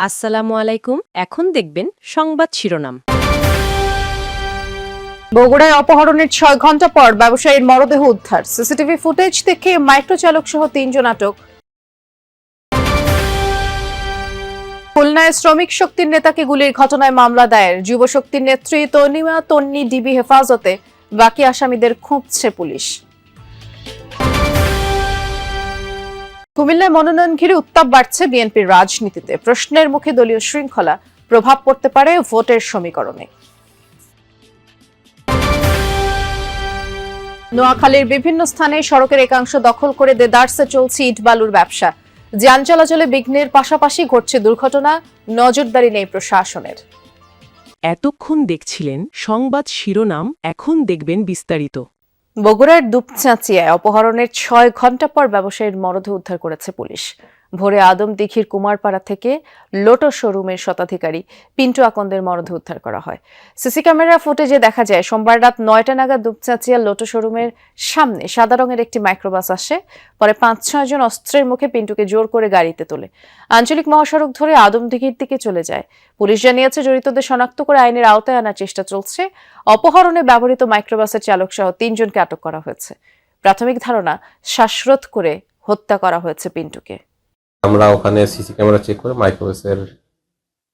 আসসালামু আলাইকুম। এখন দেখবেন সংবাদ শিরোনাম। বগুড়ায় অপহরণের ৬ ঘন্টা পর ব্যবসায়ীর মরদেহ উদ্ধার। সিসিটিভি ফুটেজ থেকে মাইক্রোচালক সহ ৩ জন আটক। খুলনায় শ্রমিক শক্তির নেতাকে গুলির ঘটনায় মামলা দায়ের। যুব শক্তির নেত্রী তনিমা তন্নি ডিবি হেফাজতে, বাকি আসামিদের খুঁজছে পুলিশ। কুমিল্লায় মনোনয়ন ঘিরে উত্তাপ বাড়ছে বিএনপির রাজনীতিতে। প্রশ্নের মুখে দলীয় শৃঙ্খলা, প্রভাব পড়তে পারে ভোটের সমীকরণে। নোয়াখালীর বিভিন্ন স্থানে সড়কের একাংশ দখল করে দেদারসে চলছে ইট বালুর ব্যবসা। যান চলাচলে বিঘ্নের পাশাপাশি ঘটছে দুর্ঘটনা, নজরদারি নেই প্রশাসনের। এতক্ষণ দেখছিলেন সংবাদ শিরোনাম, এখন দেখবেন বিস্তারিত। বগুড়ার দুপচাঁচিয়ায় অপহরণের ৬ ঘন্টা পর ব্যবসায়ীর মরদেহ উদ্ধার করেছে পুলিশ। ভোরে আদমদীঘির কুমারপাড়া থেকে লোটো শোরুমের শতাধিকারী পিন্টু আকন্দের মরদেহ উদ্ধার করা হয়। সিসি ক্যামেরা ফুটেজে দেখা যায় সোমবার রাত ৯টা নাগাদ দুপচাঁচিয়ার লোটো শোরুমের সামনে সাদা রঙের একটি মাইক্রোবাস আসে। পরে ৫-৬ জন অস্ত্রের মুখে পিন্টুকে জোর করে গাড়িতে তোলে। আঞ্চলিক মহাসড়ক ধরে আদমদীঘির দিকে চলে যায়। পুলিশ জানিয়েছে জড়িতদের শনাক্ত করে আইনের আওতায় আনার চেষ্টা চলছে। অপহরণে ব্যবহৃত মাইক্রোবাসের চালক সহ ৩ জনকে আটক করা হয়েছে। প্রাথমিক ধারণা, শ্বাসরোধ করে হত্যা করা হয়েছে পিন্টুকে। আমরা ওখানে সিসি ক্যামেরা চেক করে মাইক্রোবাসের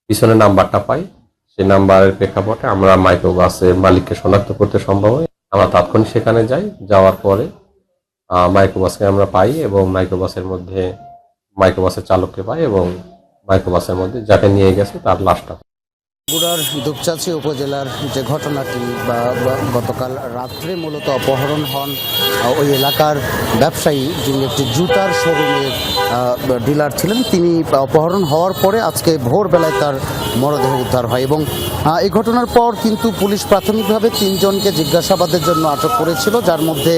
পিছনে নাম্বারটা পাই। সেই নাম্বারের প্রেক্ষাপটে আমরা মাইক্রোবাসের মালিককে শনাক্ত করতে সম্ভব হয়। আমরা তাৎক্ষণিক সেখানে যাই। যাওয়ার পরে মাইক্রোবাসকে আমরা পাই এবং মাইক্রোবাসের চালককে পাই এবং মাইক্রোবাসের মধ্যে যাকে নিয়ে গেছে তার লাশটা। বগুড়ার দুপচাঁচি উপজেলার যে ঘটনাটি বা গতকাল রাত্রে মূলত অপহরণ হন ওই এলাকার ব্যবসায়ী, যিনি একটি জুতার শোরুমের ডিলার ছিলেন। তিনি অপহরণ হওয়ার পরে আজকে ভোরবেলায় তার মরদেহ উদ্ধার হয় এবং এই ঘটনার পর কিন্তু পুলিশ প্রাথমিকভাবে ৩ জনকে জিজ্ঞাসাবাদের জন্য আটক করেছিল, যার মধ্যে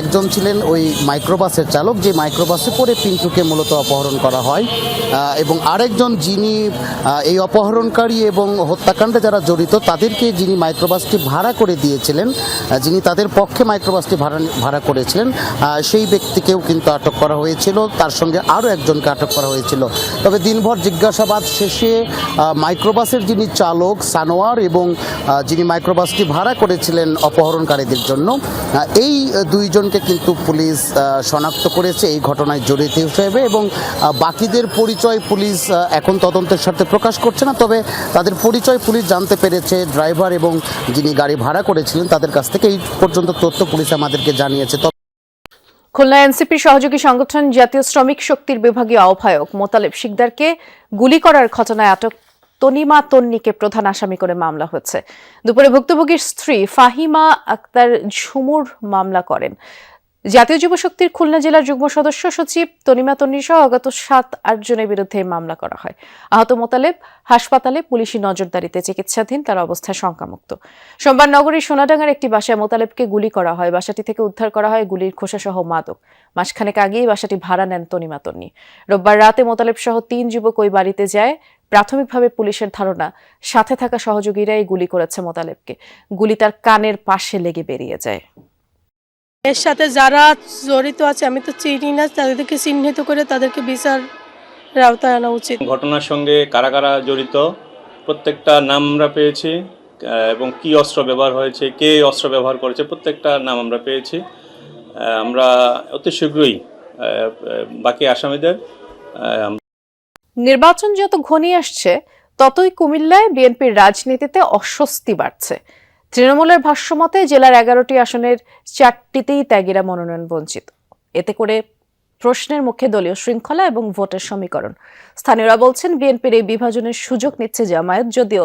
একজন ছিলেন ওই মাইক্রোবাসের চালক, যে মাইক্রোবাসে করে পিন্টুকে মূলত অপহরণ করা হয়, এবং আরেকজন যিনি এই অপহরণকারী এবং হত্যাকাণ্ডে যারা জড়িত তাদেরকে যিনি মাইক্রোবাসটি ভাড়া করে দিয়েছিলেন, যিনি তাদের পক্ষে মাইক্রোবাসটি ভাড়া করেছিলেন, সেই ব্যক্তিকেও কিন্তু আটক করা হয়েছিল। তার সঙ্গে আরও একজনকে আটক করা হয়েছিল। তবে দিনভর জিজ্ঞাসাবাদ শেষে মাইক্রোবাসের যিনি চালক সানোয়ার এবং যিনি মাইক্রোবাসটি ভাড়া করেছিলেন অপহরণকারীদের জন্য, এই 2 জনকে কিন্তু পুলিশ শনাক্ত করেছে এই ঘটনায় জড়িত হিসেবে। এবং বাকিদের পরিচয় পুলিশ এখন তদন্তের সাথে প্রকাশ করছে না। তবে তাদের পরিচয় পুলিশ জানতে পেরেছে ড্রাইভার এবং যিনি গাড়ি ভাড়া করেছিলেন তাদের কাছ থেকে। এই পর্যন্ত তথ্য পুলিশ আমাদেরকে জানিয়েছে। খুলনা এনসিপির সহযোগী সংগঠন জাতীয় শ্রমিক শক্তির বিভাগীয় আহ্বায়ক মোতালেব শিকদারকে গুলি করার ঘটনায় আটক তনিমা তন্নিকে প্রধান আসামি করে মামলা হয়েছে। দুপুরে ভুক্তভোগীর স্ত্রী ফাহিমা আক্তার ঝুমুর মামলা করেন। জাতীয় যুব শক্তির খুলনা জেলার যুগ্ম সদস্য সচিব তনিমা তন্নি সহ অগত 7-8 জনের বিরুদ্ধে মামলা করা হয়। আহত মোতালেব হাসপাতালে পুলিশি নজরদারিতে চিকিৎসাধীন, তার অবস্থা শঙ্কামুক্ত। সোমবার নগরীর সোনাডাঙ্গার একটি বাসায় মোতালেবকে গুলি করা হয়। বাসাটি থেকে উদ্ধার করা হয় গুলির খোসাসহ মাদক। মাসখানেক আগেই বাসাটি ভাড়া নেন তনিমা তন্নি। রোববার রাতে মোতালেব সহ 3 যুবক ওই বাড়িতে যায়। প্রাথমিকভাবে পুলিশের ধারণা সাথে থাকা সহযোগীরাই গুলি করেছে মোতালেবকে। গুলি তার কানের পাশে লেগে বেরিয়ে যায়। এর সাথে যারা জড়িত আছে আমি তো চিনি না, তাদেরকে চিহ্নিত করে তাদেরকে বিচারের আওতায় আনা উচিত। ঘটনার সঙ্গে কারা কারা জড়িত প্রত্যেকটা নাম আমরা পেয়েছি এবং কি অস্ত্র ব্যবহার হয়েছে, কে অস্ত্র ব্যবহার করেছে, প্রত্যেকটা নাম আমরা পেয়েছি। আমরা অতি শীঘ্রই বাকি আসামিদের। নির্বাচন যত ঘনিয়ে আসছে ততই কুমিল্লায় বিএনপির রাজনীতিতে অস্বস্তি বাড়ছে। তৃণমূলের ভাষ্যমতে জেলার 11টি আসনের 4টিতেই ত্যাগীরা মনোনয়ন বঞ্চিত। এতে করে প্রশ্নের মুখে দলীয় শৃঙ্খলা এবং ভোটের সমীকরণ। স্থানীয়রা বলছেন বিএনপির এই বিভাজনের সুযোগ নিচ্ছে জামায়াত, যদিও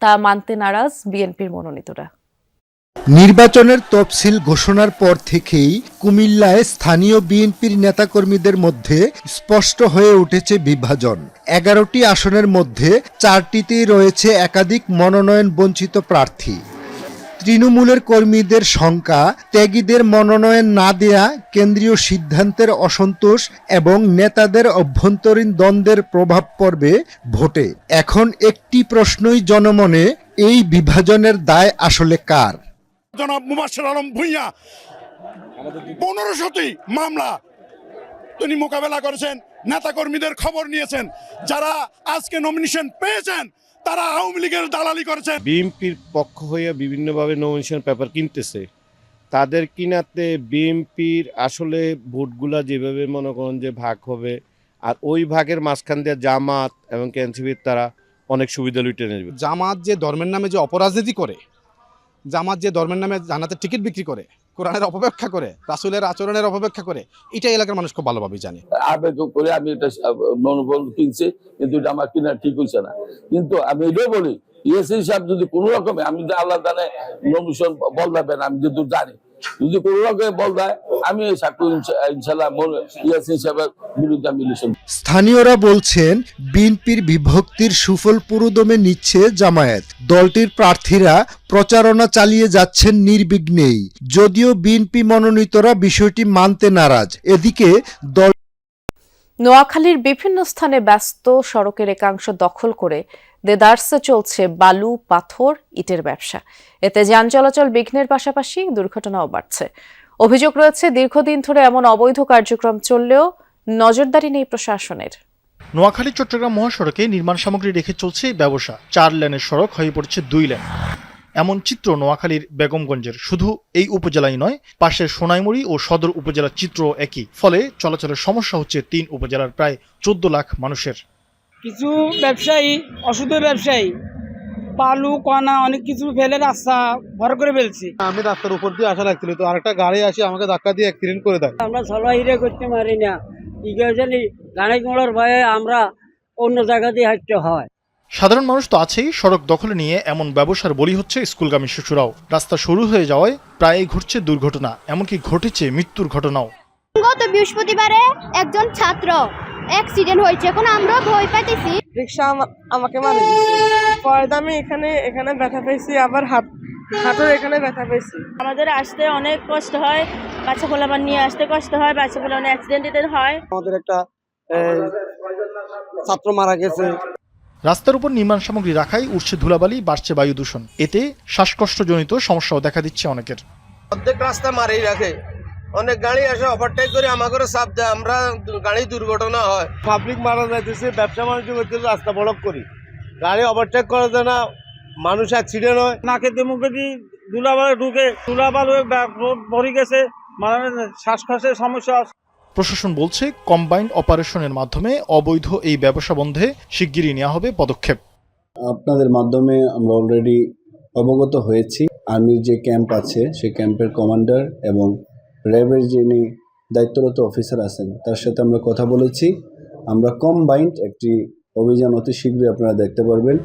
তা মানতে নারাজ বিএনপির মনোনীতরা। নির্বাচনের তফসিল ঘোষণার পর থেকেই কুমিল্লায় স্থানীয় বিএনপির নেতাকর্মীদের মধ্যে স্পষ্ট হয়ে উঠেছে বিভাজন। 11টি আসনের মধ্যে 4টিতেই রয়েছে একাধিক মনোনয়ন বঞ্চিত প্রার্থী। তৃণমূলের কর্মীদের শঙ্কা, ত্যাগীদের মনোনয়ন না দেয়া কেন্দ্রীয় সিদ্ধান্তের অসন্তোষ এবং নেতাদের অভ্যন্তরীণ দ্বন্দ্বের প্রভাব পড়বে ভোটে। এখন একটি প্রশ্নই জনমনে, এই বিভাজনের দায় আসলে কার? জনাব মুবাশশির আলম ভূঁইয়া 1500টি মামলা তিনি মোকাবেলা করেছেন, নেতাকর্মীদের খবর নিয়েছেন। যারা আজকে নমিনেশন পেয়েছেন তারা আওয়ামী লীগের দালালি করেছেন। বিএনপির পক্ষ হয়ে বিভিন্নভাবে নমিনেশন পেপার কিনতেছে, তাদের কিনাতে বিএনপির আসলে ভোটগুলা যেভাবে মনে করেন যে ভাগ হবে, আর ওই ভাগের মাঝখান দিয়ে জামাত এবং এনসিপির তারা অনেক সুবিধা লুটে নেবে। জামাত যে ধর্মের নামে যে অপরাজনীতি করে, জামাত যে ধর্মের নামে জান্নাতের টিকিট বিক্রি করে, কোরআনের অপব্যাখ্যা করে, রাসূলের আচরণের অপব্যাখ্যা করে, এটা এলাকার মানুষ খুব ভালোভাবেই জানে। আবেগ করে আমি এটা মনোবল কিনছি, কিন্তু এটা আমার কিনা ঠিক হয়েছে না। কিন্তু আমি এটাও বলি, ইয়েসি সাহেব যদি কোনো রকমে, আমি যদি আল্লাহ জানে নমিশন বল দেবেন, আমি যদি জানি যদি কোনো রকমে বল দেয়, আমি সাক্ষী ইনশাল্লাহ ইয়েসি সাহেবের বিরুদ্ধে আমি ইলেকশন। স্থানীয়রা বলছেন বিএনপির বিভক্তির সুফল পুরোদমে নিচ্ছে জামায়াত। দলটির প্রার্থীরা প্রচারণা চালিয়ে যাচ্ছেন নির্বিঘ্নেই, যদিও বিএনপি মনোনীতরা বিষয়টি মানতে নারাজ। এদিকে দল নোয়াখালীর বিভিন্ন স্থানে ব্যস্ত সড়কের একাংশ দখল করে দেদারসে চলছে বালু, পাথর, ইটের ব্যবসা। এতে যান চলাচল বিঘ্নের পাশাপাশি দুর্ঘটনাও বাড়ছে। অভিযোগ রয়েছে দীর্ঘদিন ধরে এমন অবৈধ কার্যক্রম চললেও নজরদারি নেই প্রশাসনের। নোয়াখালী চট্টগ্রাম মহাসড়কে নির্মাণ সামগ্রী রেখে চলছে ব্যবসা। 4 লেনের সড়ক হয়ে পড়ছে 2 লেন। এমন চিত্র নোয়াখালীর বেগমগঞ্জের। শুধু এই উপজেলাই নয়, পাশের সোনাইমুড়ি ও সদর উপজেলার চিত্র একই। ফলে চলাচলের সমস্যা হচ্ছে 3 উপজেলার প্রায় 14 লাখ মানুষের। কিছু ব্যবসায়ী, অশুদ্ধ ব্যবসায়ী বালু, কণা অনেক কিছু ফেলে রাস্তা ভর করে ফেলছে। আমি রাস্তার উপর দিয়ে আসা লাগছিল, তো আরেকটা গাড়ি আসে আমাকে ধাক্কা দিয়ে অ্যাক্সিডেন্ট করে দেয়। আমরা চলাফেরা করতে পারি না, গাড়ি ঘোড়ার ভয়ে আমরা অন্য জায়গা দিয়ে হাঁটতে হয়। সাধারণ মানুষ তো আছেই, সড়ক দখলে নিয়ে এমন ব্যবসার বলি হচ্ছে স্কুলগামী শিশুরাও। রাস্তা শুরু হয়ে যাওয়ায় প্রায়ই ঘটছে দুর্ঘটনা, এমনকি ঘটেছে মৃত্যুর ঘটনাও। গত বৃহস্পতিবারে একজন ছাত্র অ্যাক্সিডেন্ট হয়েছে, এখন আমরা ভয় পাইতেছি। রিক্সা আমাকে মারে দিয়েছে, পরে আমি এখানে ব্যথা পেয়েছি, আবার হাঁটুর এখানে ব্যথা পেয়েছি। আমাদের আসতে অনেক কষ্ট হয়, বাচ্চা পোলাপান নিয়ে আসতে কষ্ট হয়, বাচ্চা পোলাপান অ্যাক্সিডেন্ট হয়। আমাদের একটা ছাত্র মারা গেছে। রাস্তার উপর নির্মাণ সামগ্রী রাখায় উঠছে ধুলাবালি, বাড়ছে বায়ু দূষণ। এতে শ্বাসকষ্টজনিত সমস্যাও দেখা দিচ্ছে অনেকের। অর্ধেক রাস্তা মারেই রাখে, অনেক গাড়ি আসে ওভারটেক করে আমাকে চাপ দেয়, আমরা গাড়ি দুর্ঘটনা হয়। পাবলিক মারা যাইতেছে, ব্যবসা বাণিজ্য করতেছে, রাস্তা ব্লক করি, গাড়ি ওভারটেক করা যায় না, মানুষ অ্যাক্সিডেন্ট হয়। নাকে মুখে দিয়ে ধুলাবালু ঢুকে, ধুলাবালু ভরে গেছে, শ্বাসকষ্টের সমস্যা। প্রশাসন বলছে কম্বাইন্ড অপারেশনের মাধ্যমে অবৈধ এই ব্যবসা বন্ধে শিগগিরই নেওয়া হবে পদক্ষেপ। আপনাদের মাধ্যমে আমরা অলরেডি অবগত হয়েছি। আর্মির যে ক্যাম্প আছে সেই ক্যাম্পের কমান্ডার এবং র্যাবের যিনি দায়িত্বরত অফিসার আছেন তার সাথে আমরা কথা বলেছি। আমরা কম্বাইন্ড একটি অভিযান অতি শীঘ্রই আপনারা দেখতে পারবেন।